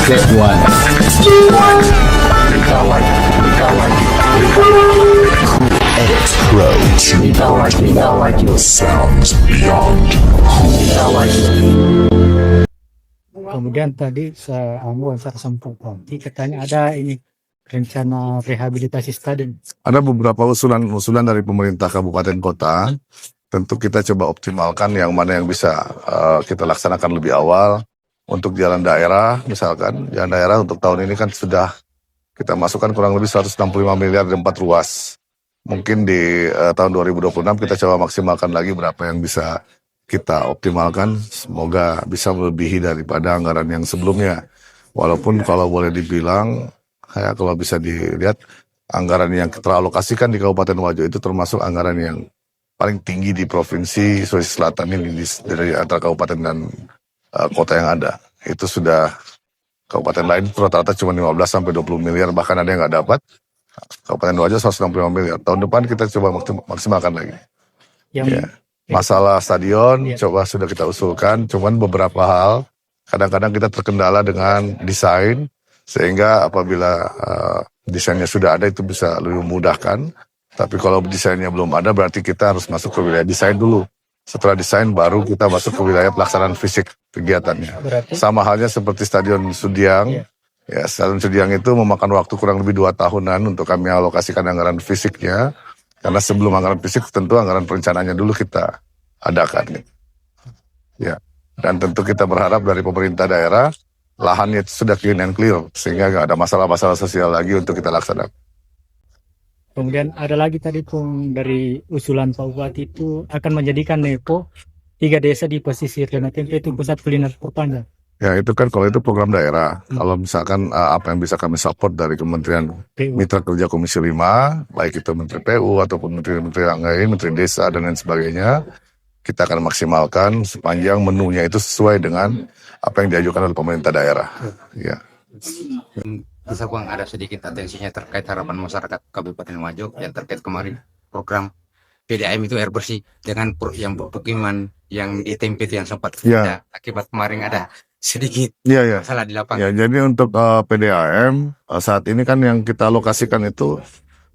Get one. Kemudian tadi saya sampaikan, katanya ada ini rencana rehabilitasi stadion. Ada beberapa usulan dari pemerintah kabupaten kota. Tentu kita coba optimalkan yang mana yang bisa kita laksanakan lebih awal. Untuk jalan daerah, misalkan jalan daerah untuk tahun ini kan sudah kita masukkan kurang lebih 165 miliar dan 4 ruas. Mungkin di tahun 2026 kita coba maksimalkan lagi berapa yang bisa kita optimalkan. Semoga bisa melebihi daripada anggaran yang sebelumnya. Walaupun kalau boleh dibilang, kalau bisa dilihat, anggaran yang teralokasikan di Kabupaten Wajo itu termasuk anggaran yang paling tinggi di Provinsi Sulawesi Selatan ini dari antara kabupaten dan kota yang ada. Itu sudah kabupaten lain rata-rata cuma 15 sampai 20 miliar, bahkan ada yang nggak dapat. Kabupaten Wajo 165 miliar. Tahun depan kita coba maksimalkan lagi. Masalah stadion coba sudah kita usulkan, cuman beberapa hal kadang-kadang kita terkendala dengan desain, sehingga apabila desainnya sudah ada itu bisa lebih memudahkan. Tapi kalau desainnya belum ada berarti kita harus masuk ke wilayah desain dulu. Setelah desain baru kita masuk ke wilayah pelaksanaan fisik kegiatannya. Sama halnya seperti Stadion Sudiang. Ya, Stadion Sudiang itu memakan waktu kurang lebih 2 tahunan untuk kami alokasikan anggaran fisiknya. Karena sebelum anggaran fisik tentu anggaran perencanaannya dulu kita adakan. Ya, dan tentu kita berharap dari pemerintah daerah lahannya itu sudah clean and clear sehingga nggak ada masalah-masalah sosial lagi untuk kita laksanakan. Kemudian ada lagi tadi pun dari usulan Pak Bupati itu akan menjadikan Nepo 3 desa di pesisir dan tempe itu pusat kuliner terpanjang. Ya itu kan kalau itu program daerah. Kalau misalkan apa yang bisa kami support dari Kementerian Mitra Kerja Komisi 5, baik itu Menteri PU ataupun Menteri yang lain, Menteri Desa dan lain sebagainya, kita akan maksimalkan sepanjang menunya itu sesuai dengan apa yang diajukan oleh pemerintah daerah. Ya. Bisa Bang ada sedikit atensinya terkait harapan masyarakat Kabupaten Wajo yang terkait kemarin program PDAM itu air bersih dengan yang pemukiman yang di tempe itu yang sempat ada akibat kemarin ada sedikit masalah di lapangan. Ya, jadi untuk PDAM saat ini kan yang kita alokasikan itu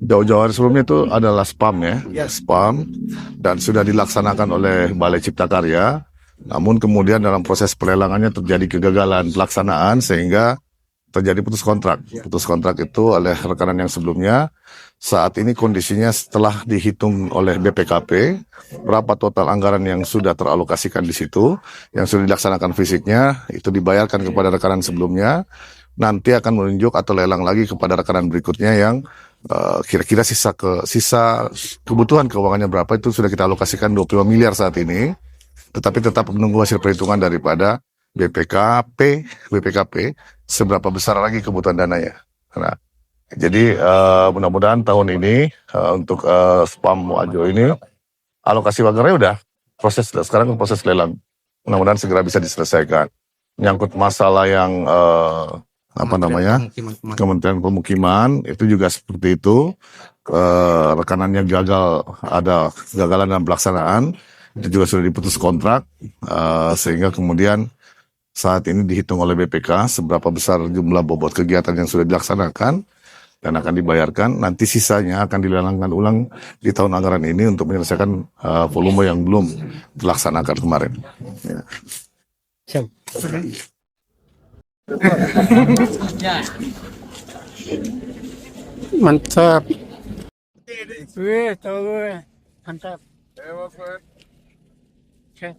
jauh-jauh hari sebelumnya itu adalah SPAM SPAM dan sudah dilaksanakan oleh Balai Cipta Karya. Namun kemudian dalam proses pelelangannya terjadi kegagalan pelaksanaan sehingga terjadi putus kontrak. Putus kontrak itu oleh rekanan yang sebelumnya. Saat ini kondisinya setelah dihitung oleh BPKP, berapa total anggaran yang sudah teralokasikan di situ, yang sudah dilaksanakan fisiknya, itu dibayarkan kepada rekanan sebelumnya. Nanti akan menunjuk atau lelang lagi kepada rekanan berikutnya yang kira-kira sisa kebutuhan keuangannya berapa, itu sudah kita alokasikan 25 miliar saat ini. Tetapi tetap menunggu hasil perhitungan daripada BPKP seberapa besar lagi kebutuhan dananya. Nah, jadi mudah-mudahan tahun ini untuk SPAM Wajo ini alokasi anggarannya udah sekarang proses lelang. Mudah-mudahan segera bisa diselesaikan. Menyangkut masalah yang Kementerian Pemukiman itu juga seperti itu. Rekanannya ada kegagalan dalam pelaksanaan. Itu juga sudah diputus kontrak sehingga kemudian saat ini dihitung oleh BPK seberapa besar jumlah bobot kegiatan yang sudah dilaksanakan dan akan dibayarkan. Nanti sisanya akan dilelangkan ulang di tahun anggaran ini untuk menyelesaikan volume yang belum dilaksanakan kemarin. Ya. Mantap. Mantap. Okay.